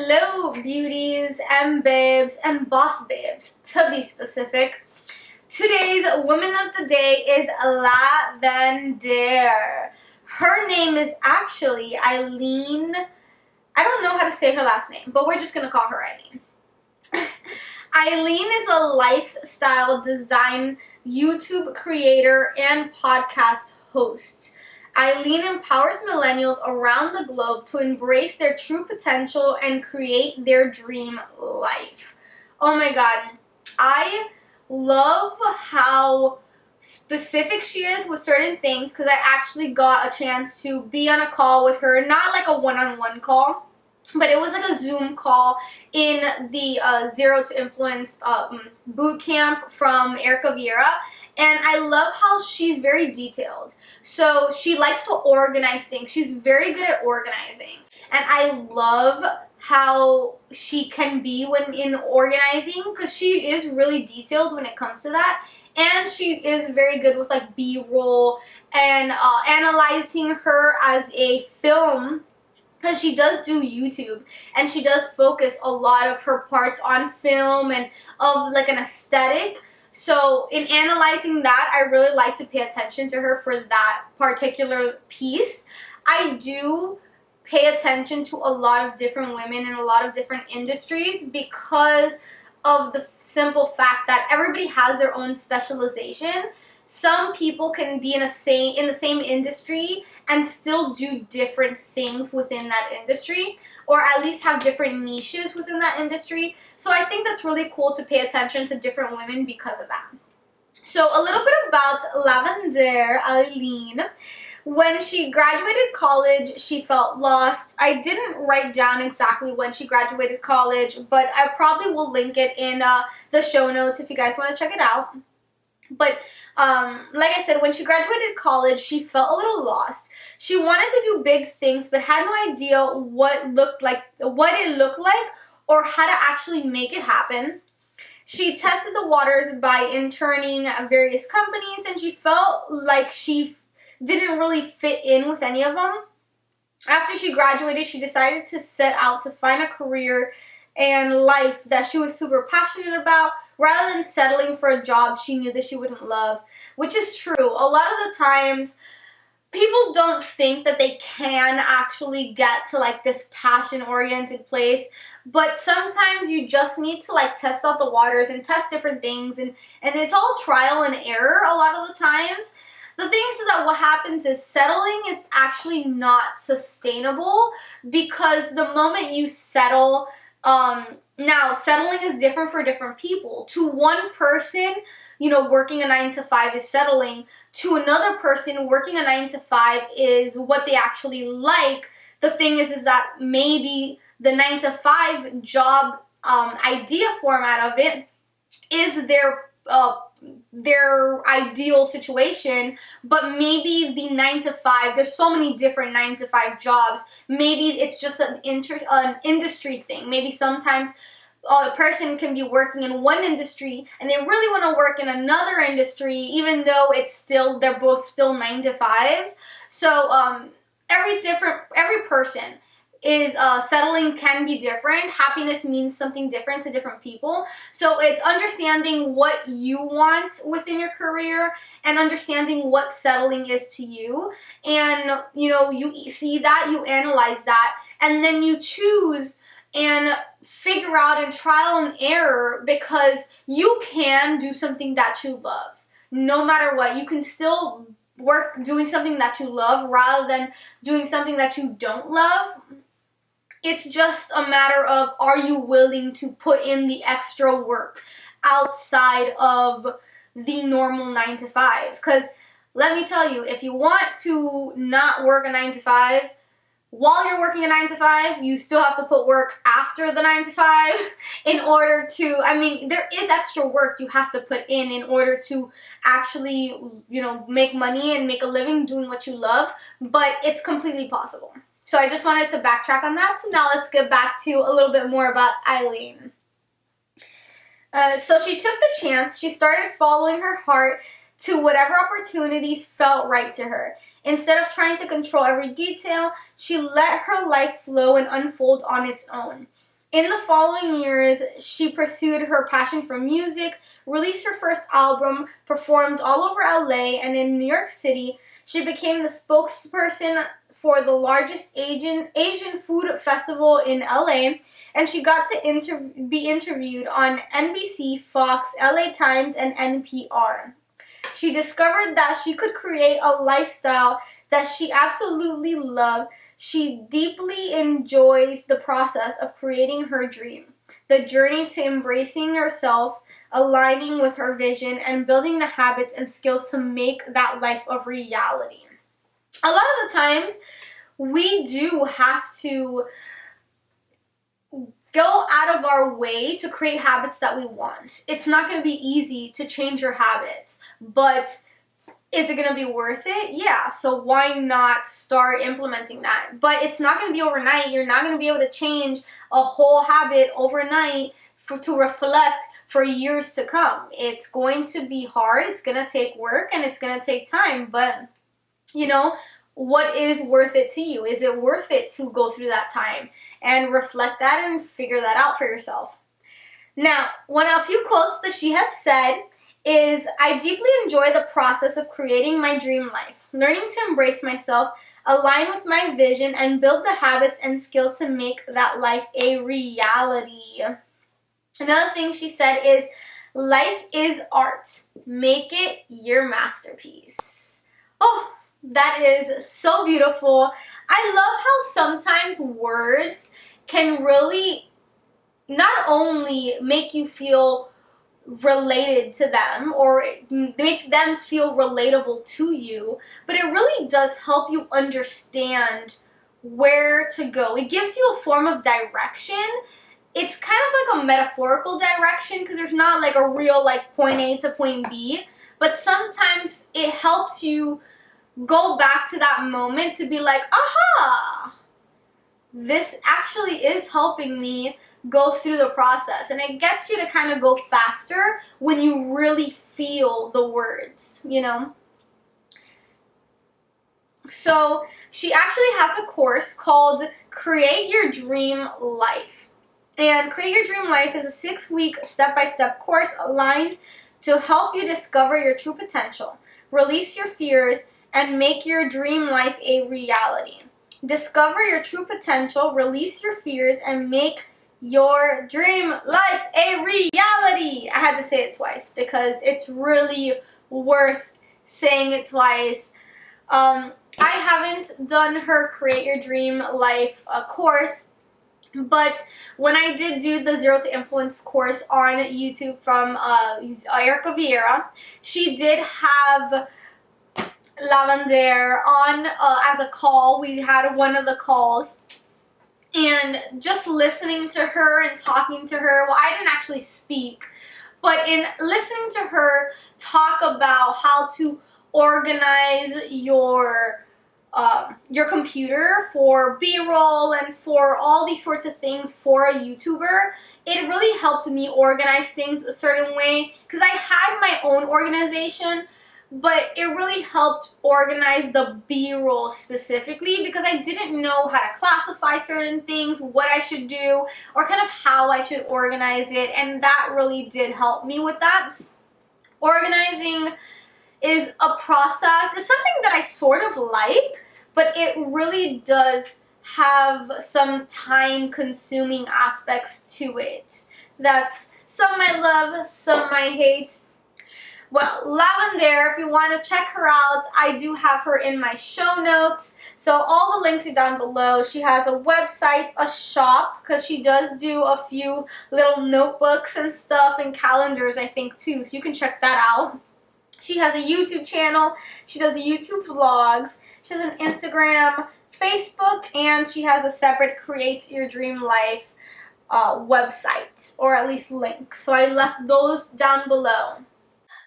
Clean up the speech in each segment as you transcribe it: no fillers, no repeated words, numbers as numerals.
Hello, beauties and babes and boss babes, to be specific. Today's woman of the day is Lavendaire. Her name is actually Eileen. I don't know how to say her last name, but we're just going to call her Eileen. Eileen is a lifestyle design YouTube creator and podcast host. Eileen empowers millennials around the globe to embrace their true potential and create their dream life. Oh my God. I love how specific she is with certain things because I actually got a chance to be on a call with her, not like a one-on-one call, but it was like a Zoom call in the Zero to Influence boot camp from Erica Vieira. And I love how she's very detailed. So she likes to organize things. She's very good at organizing. And I love how she can be when in organizing because she is really detailed when it comes to that. And she is very good with like B-roll and analyzing her as a film. Because she does do YouTube and she does focus a lot of her parts on film and of like an aesthetic. So in analyzing that, I really like to pay attention to her for that particular piece. I do pay attention to a lot of different women in a lot of different industries because of the simple fact that everybody has their own specialization. Some people can be in the same industry and still do different things within that industry, or at least have different niches within that industry. So I think that's really cool to pay attention to different women because of that. So a little bit about Lavendaire, Aileen. When she graduated college, she felt lost. I didn't write down exactly when she graduated college, but I probably will link it in the show notes if you guys want to check it out. But like I said, when she graduated college, she felt a little lost. She wanted to do big things, but had no idea what it looked like, or how to actually make it happen. She tested the waters by interning at various companies, and she felt like she didn't really fit in with any of them. After she graduated, she decided to set out to find a career and life that she was super passionate about, rather than settling for a job she knew that she wouldn't love, which is true. A lot of the times, people don't think that they can actually get to like this passion-oriented place, but sometimes you just need to like test out the waters and test different things, and it's all trial and error a lot of the times. The thing is that what happens is settling is actually not sustainable because the moment you settle, now, settling is different for different people. To one person, working a 9-to-5 is settling. To another person, working a 9-to-5 is what they actually like. The thing is that maybe the 9-to-5 job idea format of it is their ideal situation, but maybe the 9-to-5, there's so many different 9-to-5 jobs. Maybe it's just an industry thing. Maybe sometimes a person can be working in one industry and they really want to work in another industry, even though they're both still 9-to-5s. So every person is settling can be different. Happiness means something different to different people. So it's understanding what you want within your career and understanding what settling is to you. And, you see that, you analyze that, and then you choose and figure out and trial and error, because you can do something that you love. No matter what, you can still work doing something that you love rather than doing something that you don't love. It's just a matter of, are you willing to put in the extra work outside of the normal 9-to-5? Because let me tell you, if you want to not work a 9-to-5, while you're working a 9-to-5, you still have to put work after the 9-to-5 in order to, there is extra work you have to put in order to actually, make money and make a living doing what you love, but it's completely possible. So I just wanted to backtrack on that. So now let's get back to a little bit more about Eileen. So she took the chance. She started following her heart to whatever opportunities felt right to her. Instead of trying to control every detail, she let her life flow and unfold on its own. In the following years, she pursued her passion for music, released her first album, performed all over LA, and in New York City, she became the spokesperson for the largest Asian food festival in LA, and she got to be interviewed on NBC, Fox, LA Times, and NPR. She discovered that she could create a lifestyle that she absolutely loved. She deeply enjoys the process of creating her dream, the journey to embracing herself, aligning with her vision, and building the habits and skills to make that life a reality. A lot of the times, we do have to go out of our way to create habits that we want. It's not going to be easy to change your habits, but is it going to be worth it? Yeah, so why not start implementing that? But it's not going to be overnight. You're not going to be able to change a whole habit overnight to reflect for years to come. It's going to be hard, it's going to take work, and it's going to take time, but what is worth it to you? Is it worth it to go through that time and reflect that and figure that out for yourself? Now, a few quotes that she has said is, I deeply enjoy the process of creating my dream life, learning to embrace myself, align with my vision, and build the habits and skills to make that life a reality. Another thing she said is, life is art. Make it your masterpiece. Oh, that is so beautiful. I love how sometimes words can really not only make you feel related to them or make them feel relatable to you, but it really does help you understand where to go. It gives you a form of direction. It's kind of like a metaphorical direction because there's not like a real point A to point B, but sometimes it helps you go back to that moment to be like, aha, this actually is helping me go through the process. And it gets you to kind of go faster when you really feel the words, So she actually has a course called Create Your Dream Life. And Create Your Dream Life is a 6-week step-by-step course aligned to help you discover your true potential, release your fears, and make your dream life a reality. Discover your true potential, release your fears, and make your dream life a reality. I had to say it twice because it's really worth saying it twice. I haven't done her Create Your Dream Life course, but when I did do the Zero to Influence course on YouTube from Erica Vieira, she did have Lavendaire on as a call. We had one of the calls, and just listening to her and talking to her, well, I didn't actually speak, but in listening to her talk about how to organize your computer for B-roll and for all these sorts of things for a YouTuber, it really helped me organize things a certain way because I had my own organization, but it really helped organize the B-roll specifically because I didn't know how to classify certain things, what I should do, or kind of how I should organize it, and that really did help me with that. Organizing is a process. It's something that I sort of like, but it really does have some time-consuming aspects to it. That's some I love, some I hate. Well, Lavendaire, if you want to check her out, I do have her in my show notes. So all the links are down below. She has a website, a shop, because she does do a few little notebooks and stuff and calendars, I think, too. So you can check that out. She has a YouTube channel. She does YouTube vlogs. She has an Instagram, Facebook, and she has a separate Create Your Dream Life website, or at least link. So I left those down below.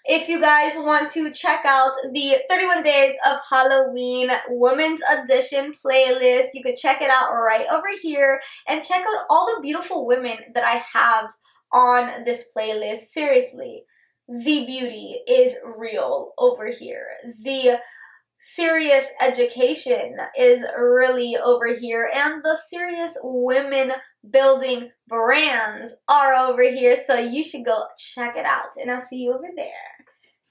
If you guys want to check out the 31 Days of Halloween Women's Edition playlist, you can check it out right over here and check out all the beautiful women that I have on this playlist. Seriously, the beauty is real over here. The serious education is really over here, and the serious women building brands are over here, so you should go check it out. And I'll see you over there.